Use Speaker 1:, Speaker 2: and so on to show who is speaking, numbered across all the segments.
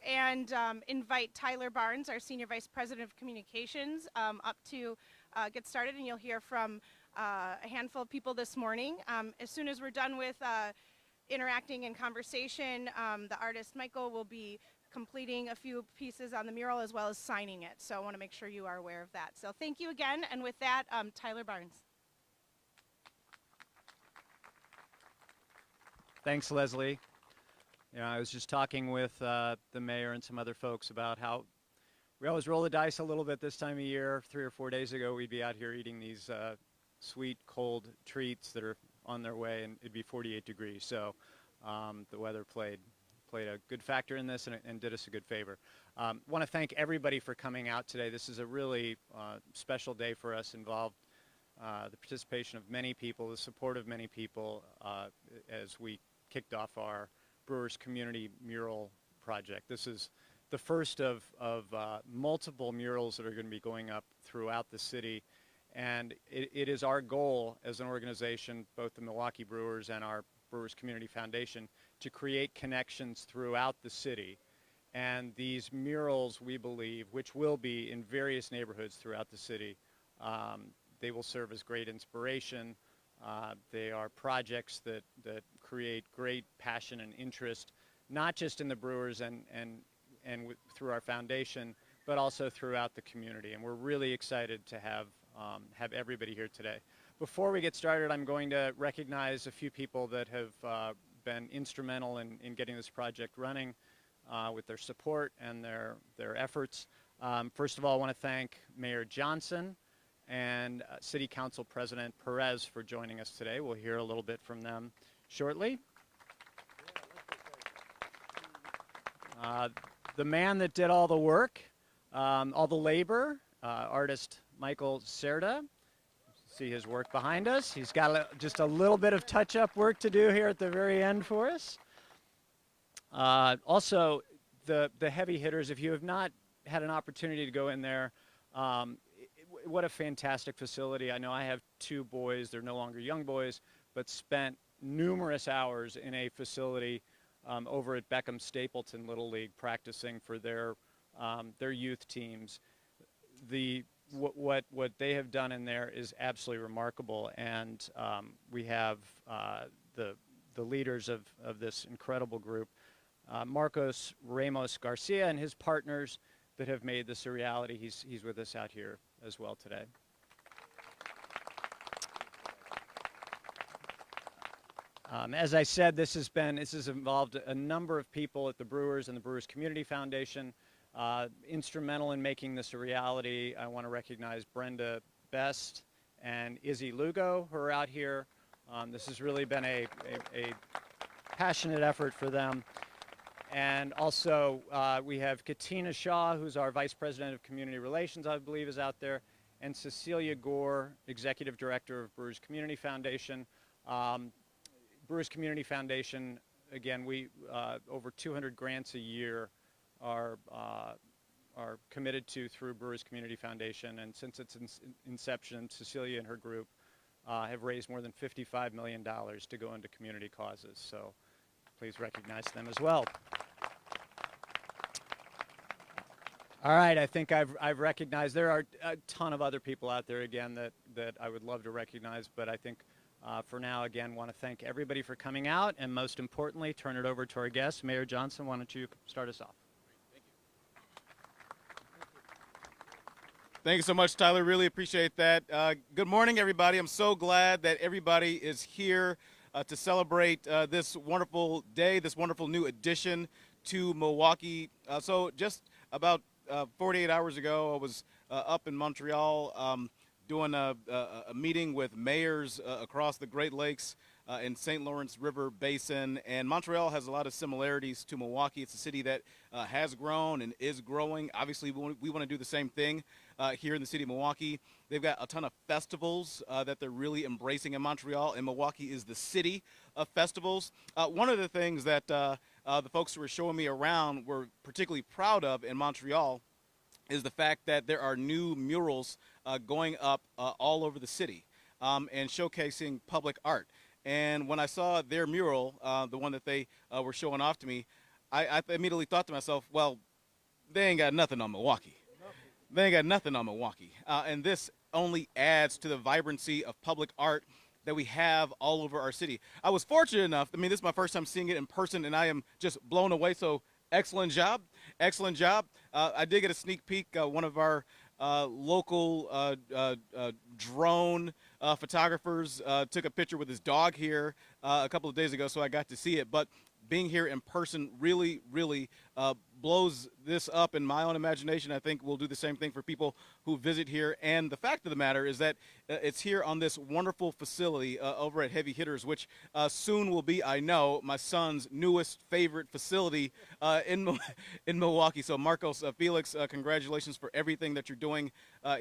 Speaker 1: and invite Tyler Barnes, our Senior Vice President of Communications, up to get started, and you'll hear from a handful of people this morning. As soon as we're done with interacting and conversation, the artist Michael will be completing a few pieces on the mural as well as signing it. So I want to make sure you are aware of that. So thank you again, and with that, Tyler Barnes.
Speaker 2: Thanks, Leslie. You know, I was just talking with the mayor and some other folks about how we always roll the dice a little bit this time of year. 3 or 4 days ago, we'd be out here eating these sweet, cold treats that are on their way, and it'd be 48 degrees. So the weather played a good factor in this and did us a good favor. Want to thank everybody for coming out today. This is a really special day for us, involved the participation of many people, the support of many people as we kicked off our Brewers Community Mural Project. This is the first of multiple murals that are going to be going up throughout the city, and it is our goal as an organization, both the Milwaukee Brewers and our Brewers Community Foundation, to create connections throughout the city. And these murals, we believe, which will be in various neighborhoods throughout the city, they will serve as great inspiration. They are projects that create great passion and interest, not just in the Brewers and through our foundation, but also throughout the community. And we're really excited to have everybody here today. Before we get started, I'm going to recognize a few people that have been instrumental in getting this project running with their support and their efforts. First of all, I want to thank Mayor Johnson and City Council President Perez for joining us today. We'll hear a little bit from them shortly. The man that did all the work, all the labor, artist Michael Cerda. See his work behind us. He's got just a little bit of touch-up work to do here at the very end for us. Also, the heavy hitters, if you have not had an opportunity to go in there, what a fantastic facility. I know I have 2 boys. They're no longer young boys, but spent numerous hours in a facility over at Beckham Stapleton Little League practicing for their youth teams. What they have done in there is absolutely remarkable, and we have the leaders of this incredible group, Marcos Ramos Garcia and his partners, that have made this a reality. He's with us out here as well today. As I said, this has involved a number of people at the Brewers and the Brewers Community Foundation, instrumental in making this a reality. I want to recognize Brenda Best and Izzy Lugo, who are out here. This has really been a passionate effort for them. And also, we have Katina Shaw, who's our Vice President of Community Relations, I believe, is out there, and Cecilia Gore, Executive Director of Brewers Community Foundation. Brewers Community Foundation, again, we over 200 grants a year are committed to through Brewers Community Foundation, and since its inception, Cecilia and her group have raised more than $55 million to go into community causes. So please recognize them as well. All right, I think I've recognized. There are a ton of other people out there, again, that I would love to recognize, but I think for now, again, want to thank everybody for coming out, and most importantly, turn it over to our guest. Mayor Johnson, why don't you start us off?
Speaker 3: Thank you. Thank you so much, Tyler. Really appreciate that. Good morning, everybody. I'm so glad that everybody is here to celebrate this wonderful day, this wonderful new addition to Milwaukee. So just about 48 hours ago, I was up in Montreal doing a meeting with mayors across the Great Lakes in St. Lawrence River Basin, and Montreal has a lot of similarities to Milwaukee. It's a city that has grown and is growing. Obviously, we want to do the same thing here in the city of Milwaukee. They've got a ton of festivals that they're really embracing in Montreal, and Milwaukee is the city of festivals. One of the things that the folks who were showing me around were particularly proud of in Montreal is the fact that there are new murals going up all over the city and showcasing public art. And when I saw their mural, the one that they were showing off to me, I immediately thought to myself, well, they ain't got nothing on Milwaukee. They ain't got nothing on Milwaukee. And this only adds to the vibrancy of public art that we have all over our city. I was fortunate enough, I mean, this is my first time seeing it in person, and I am just blown away. So excellent job. Excellent job. I did get a sneak peek. One of our local drone photographers took a picture with his dog here a couple of days ago, so I got to see it. But being here in person really, really blows this up in my own imagination. I think we'll do the same thing for people who visit here. And the fact of the matter is that it's here on this wonderful facility over at Heavy Hitters, which soon will be, I know, my son's newest favorite facility in Milwaukee. So Marcos, Felix, congratulations for everything that you're doing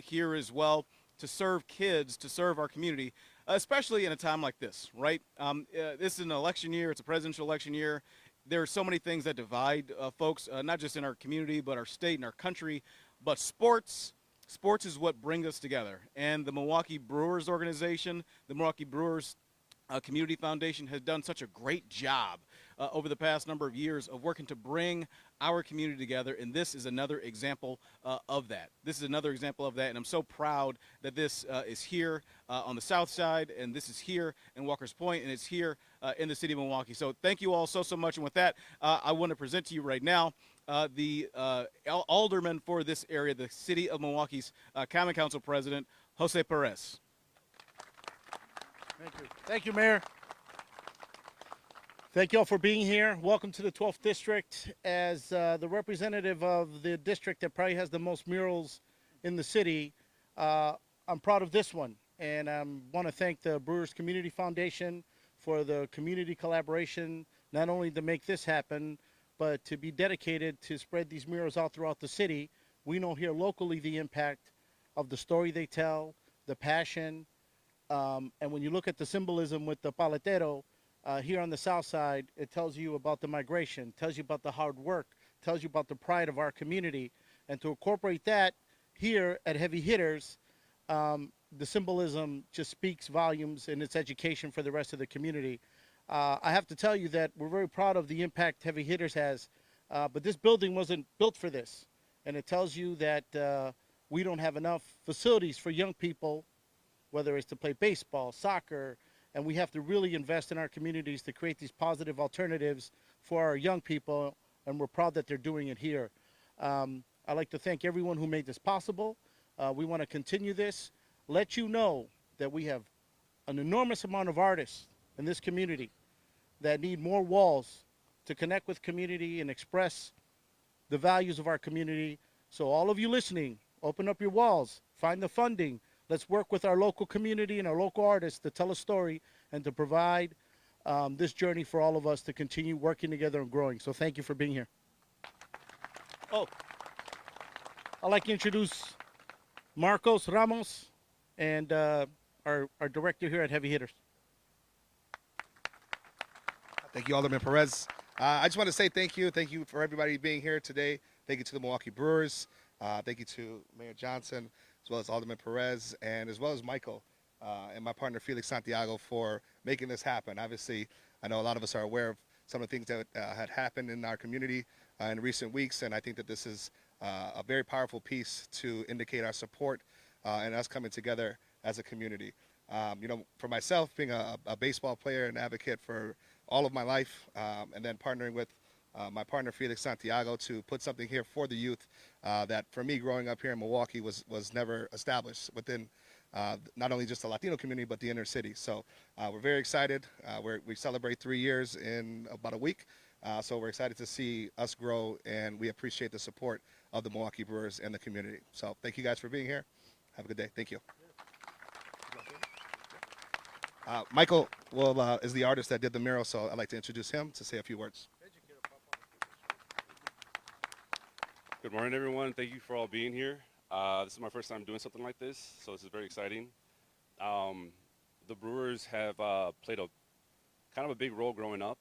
Speaker 3: here as well to serve kids, to serve our community, especially in a time like this, right? This is an election year. It's a presidential election year. There are so many things that divide folks, not just in our community, but our state and our country. But sports is what brings us together. And the Milwaukee Brewers organization, the Milwaukee Brewers Community Foundation has done such a great job over the past number of years of working to bring our community together, and this is another example of that. This is another example of that, and I'm so proud that this is here on the south side, and this is here in Walker's Point, and it's here in the city of Milwaukee. So thank you all so much, and with that, I want to present to you right now the alderman for this area, the city of Milwaukee's Common Council President, Jose Perez.
Speaker 4: Thank you. Thank you, Mayor. Thank you all for being here. Welcome to the 12th District. As the representative of the district that probably has the most murals in the city, I'm proud of this one. And I want to thank the Brewers Community Foundation for the community collaboration, not only to make this happen, but to be dedicated to spread these murals out throughout the city. We know here locally the impact of the story they tell, the passion, and when you look at the symbolism with the paletero, here on the south side, it tells you about the migration, tells you about the hard work, tells you about the pride of our community. And to incorporate that here at Heavy Hitters, the symbolism just speaks volumes in its education for the rest of the community. I have to tell you that we're very proud of the impact Heavy Hitters has, but this building wasn't built for this. And it tells you that we don't have enough facilities for young people, whether it's to play baseball, soccer, and we have to really invest in our communities to create these positive alternatives for our young people, and we're proud that they're doing it here. I'd like to thank everyone who made this possible. We want to continue this, let you know that we have an enormous amount of artists in this community that need more walls to connect with community and express the values of our community. So all of you listening, open up your walls, find the funding. Let's work with our local community and our local artists to tell a story and to provide this journey for all of us to continue working together and growing. So thank you for being here. Oh, I'd like to introduce Marcos Ramos and our director here at Heavy Hitters.
Speaker 5: Thank you, Alderman Perez. I just want to say thank you. Thank you for everybody being here today. Thank you to the Milwaukee Brewers. Thank you to Mayor Johnson, as well as Alderman Perez, and as well as Michael and my partner Felix Santiago for making this happen. Obviously, I know a lot of us are aware of some of the things that had happened in our community in recent weeks, and I think that this is a very powerful piece to indicate our support and us coming together as a community. You know, for myself, being a baseball player and advocate for all of my life, and then partnering with my partner Felix Santiago to put something here for the youth that for me growing up here in Milwaukee was never established within not only just the Latino community but the inner city. So we're very excited. We celebrate 3 years in about a week, so we're excited to see us grow, and we appreciate the support of the Milwaukee Brewers and the community. So thank you guys for being here. Have a good day. Thank you. Michael is the artist that did the mural, so I'd like to introduce him to say a few words.
Speaker 6: Good morning, everyone. Thank you for all being here. This is my first time doing something like this, so this is very exciting. The Brewers have played a kind of a big role growing up,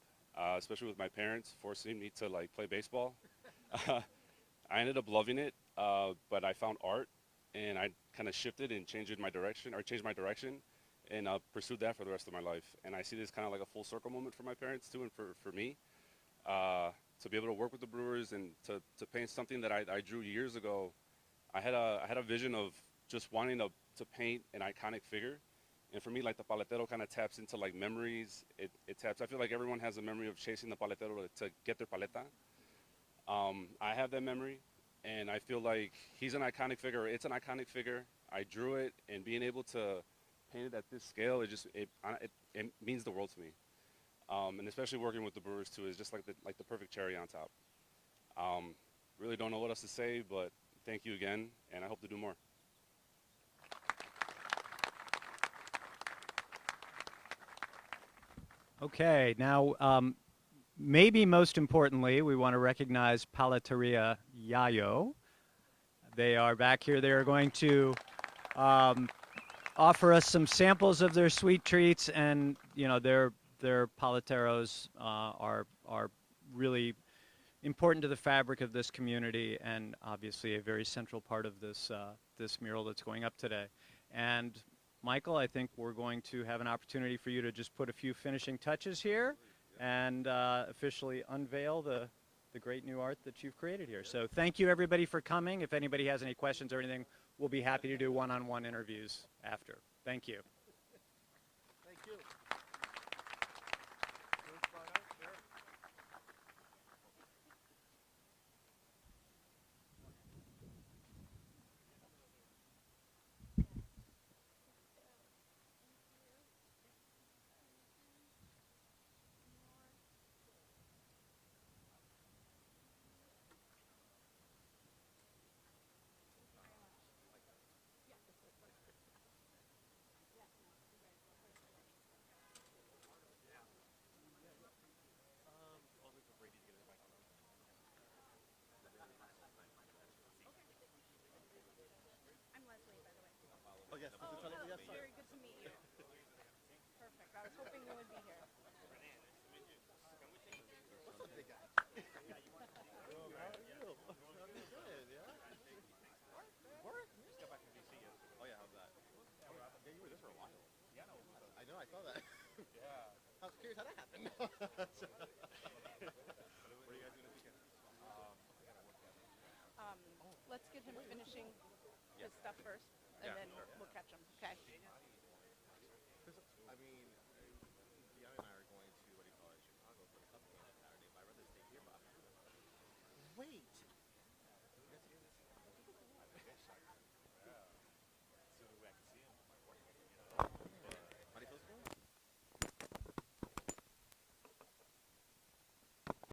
Speaker 6: especially with my parents forcing me to play baseball. I ended up loving it, but I found art, and I kind of shifted and changed my direction, and pursued that for the rest of my life. And I see this kind of like a full circle moment for my parents too, and for me. to be able to work with the Brewers and to paint something that I drew years ago. I had a vision of just wanting to paint an iconic figure. And for me, like the paletero kind of taps into like memories. It taps. I feel like everyone has a memory of chasing the paletero to get their paleta. I have that memory, and I feel like he's an iconic figure. Or it's an iconic figure. I drew it, and being able to paint it at this scale, it means the world to me. And especially working with the Brewers too is just like the perfect cherry on top. Really don't know what else to say, but thank you again, and I hope to do more.
Speaker 2: Okay, now maybe most importantly, we want to recognize Palateria Yayo. They are back here. They are going to offer us some samples of their sweet treats, and you know their paleteros are really important to the fabric of this community, and obviously a very central part of this this mural that's going up today. And Michael, I think we're going to have an opportunity for you to just put a few finishing touches here and officially unveil the great new art that you've created here. So thank you everybody for coming. If anybody has any questions or anything, we'll be happy to do one-on-one interviews after. Thank you.
Speaker 4: Thank you.
Speaker 1: Very good to meet you. Perfect. I was hoping you would be here. Let's get him finishing his stuff first, and then we'll catch him. Okay.